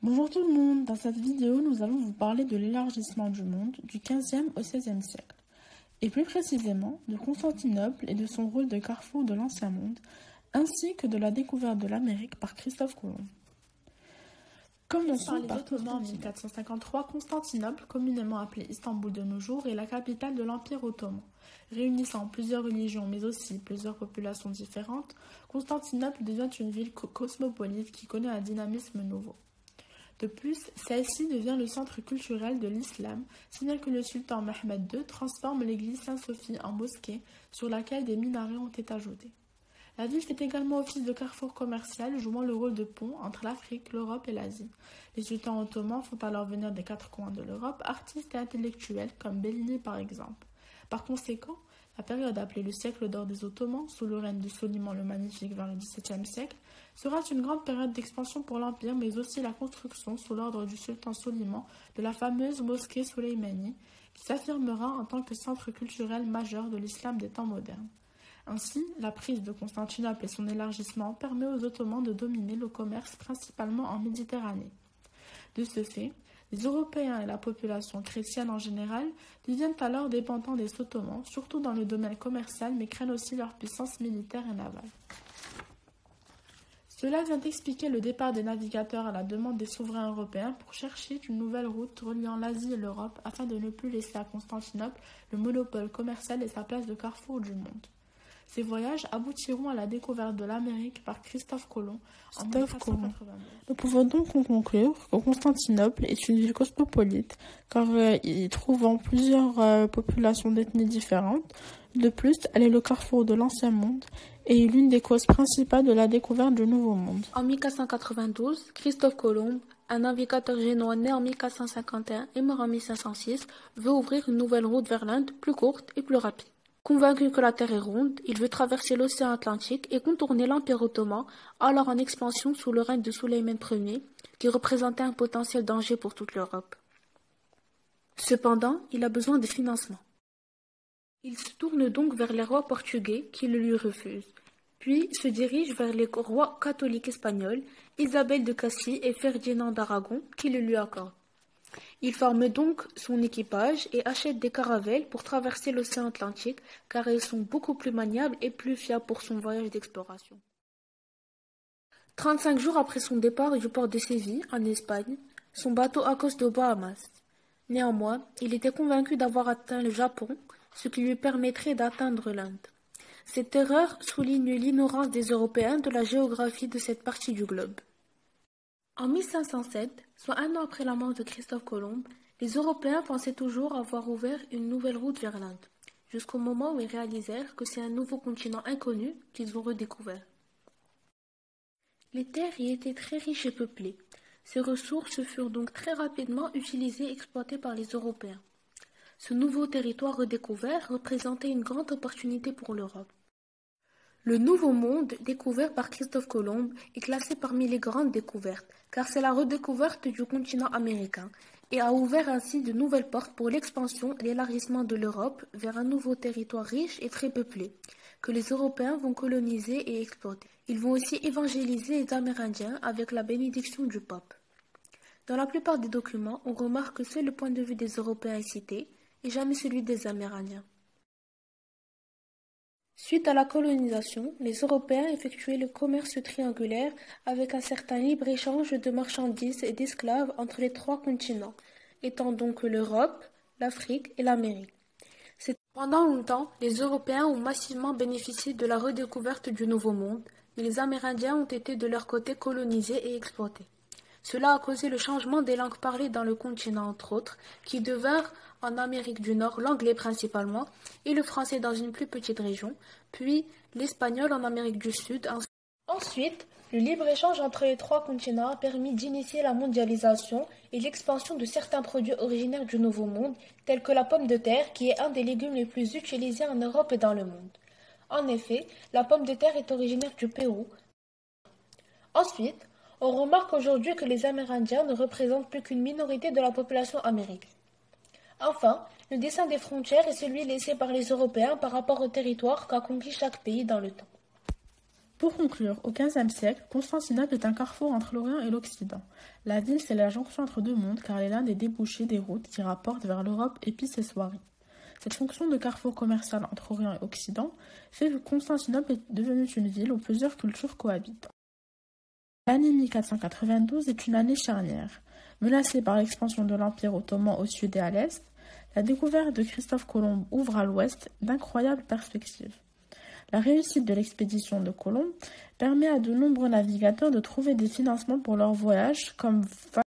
Bonjour tout le monde, dans cette vidéo nous allons vous parler de l'élargissement du monde du XVe au XVIe siècle, et plus précisément de Constantinople et de son rôle de carrefour de l'Ancien Monde, ainsi que de la découverte de l'Amérique par Christophe Colomb. Commençons par les Ottomans en 1453, Constantinople, communément appelée Istanbul de nos jours, est la capitale de l'Empire ottoman. Réunissant plusieurs religions mais aussi plusieurs populations différentes, Constantinople devient une ville cosmopolite qui connaît un dynamisme nouveau. De plus, celle-ci devient le centre culturel de l'islam, si bien que le sultan Mohammed II transforme l'église Sainte-Sophie en mosquée, sur laquelle des minarets ont été ajoutés. La ville fait également office de carrefour commercial, jouant le rôle de pont entre l'Afrique, l'Europe et l'Asie. Les sultans ottomans font alors venir des quatre coins de l'Europe artistes et intellectuels, comme Bellini par exemple. Par conséquent, la période appelée le siècle d'or des Ottomans, sous le règne de Soliman le Magnifique vers le XVIIe siècle, sera une grande période d'expansion pour l'Empire, mais aussi la construction, sous l'ordre du sultan Soliman, de la fameuse mosquée Soleimani, qui s'affirmera en tant que centre culturel majeur de l'islam des temps modernes. Ainsi, la prise de Constantinople et son élargissement permet aux Ottomans de dominer le commerce principalement en Méditerranée. De ce fait, les Européens et la population chrétienne en général deviennent alors dépendants des Ottomans, surtout dans le domaine commercial, mais craignent aussi leur puissance militaire et navale. Cela vient expliquer le départ des navigateurs à la demande des souverains européens pour chercher une nouvelle route reliant l'Asie et l'Europe afin de ne plus laisser à Constantinople le monopole commercial et sa place de carrefour du monde. Ces voyages aboutiront à la découverte de l'Amérique par Christophe Colomb en 1492. Nous pouvons donc conclure que Constantinople est une ville cosmopolite car y trouvant plusieurs populations d'ethnies différentes. De plus, elle est le carrefour de l'Ancien Monde et l'une des causes principales de la découverte du Nouveau Monde. En 1492, Christophe Colomb, un navigateur génois né en 1451 et mort en 1506, veut ouvrir une nouvelle route vers l'Inde, plus courte et plus rapide. Convaincu que la Terre est ronde, il veut traverser l'océan Atlantique et contourner l'Empire ottoman, alors en expansion sous le règne de Soleiman Ier, qui représentait un potentiel danger pour toute l'Europe. Cependant, il a besoin de financement. Il se tourne donc vers les rois portugais qui le lui refusent, puis se dirige vers les rois catholiques espagnols, Isabelle de Castille et Ferdinand d'Aragon, qui le lui accordent. Il forme donc son équipage et achète des caravelles pour traverser l'océan Atlantique car elles sont beaucoup plus maniables et plus fiables pour son voyage d'exploration. 35 jours après son départ du port de Séville, en Espagne, son bateau accoste aux Bahamas. Néanmoins, il était convaincu d'avoir atteint le Japon, ce qui lui permettrait d'atteindre l'Inde. Cette erreur souligne l'ignorance des Européens de la géographie de cette partie du globe. En 1507, soit un an après la mort de Christophe Colomb, les Européens pensaient toujours avoir ouvert une nouvelle route vers l'Inde, jusqu'au moment où ils réalisèrent que c'est un nouveau continent inconnu qu'ils ont redécouvert. Les terres y étaient très riches et peuplées. Ces ressources furent donc très rapidement utilisées et exploitées par les Européens. Ce nouveau territoire redécouvert représentait une grande opportunité pour l'Europe. Le Nouveau Monde, découvert par Christophe Colomb, est classé parmi les grandes découvertes, car c'est la redécouverte du continent américain et a ouvert ainsi de nouvelles portes pour l'expansion et l'élargissement de l'Europe vers un nouveau territoire riche et très peuplé, que les Européens vont coloniser et exploiter. Ils vont aussi évangéliser les Amérindiens avec la bénédiction du pape. Dans la plupart des documents, on remarque que seul le point de vue des Européens est cité, et jamais celui des Amérindiens. Suite à la colonisation, les Européens effectuaient le commerce triangulaire avec un certain libre-échange de marchandises et d'esclaves entre les trois continents, étant donc l'Europe, l'Afrique et l'Amérique. Pendant longtemps, les Européens ont massivement bénéficié de la redécouverte du Nouveau Monde, mais les Amérindiens ont été de leur côté colonisés et exploités. Cela a causé le changement des langues parlées dans le continent entre autres, qui devinrent en Amérique du Nord l'anglais principalement et le français dans une plus petite région, puis l'espagnol en Amérique du Sud. Ensuite, le libre-échange entre les trois continents a permis d'initier la mondialisation et l'expansion de certains produits originaires du Nouveau Monde, tels que la pomme de terre, qui est un des légumes les plus utilisés en Europe et dans le monde. En effet, la pomme de terre est originaire du Pérou. Ensuite, on remarque aujourd'hui que les Amérindiens ne représentent plus qu'une minorité de la population américaine. Enfin, le dessin des frontières est celui laissé par les Européens par rapport au territoire qu'a conquis chaque pays dans le temps. Pour conclure, au XVe siècle, Constantinople est un carrefour entre l'Orient et l'Occident. La ville fait la jonction entre deux mondes car elle est l'un des débouchés des routes qui rapportent vers l'Europe épices et soieries. Cette fonction de carrefour commercial entre Orient et Occident fait que Constantinople est devenue une ville où plusieurs cultures cohabitent. L'année 1492 est une année charnière. Menacée par l'expansion de l'Empire ottoman au sud et à l'est, la découverte de Christophe Colomb ouvre à l'ouest d'incroyables perspectives. La réussite de l'expédition de Colomb permet à de nombreux navigateurs de trouver des financements pour leurs voyages, comme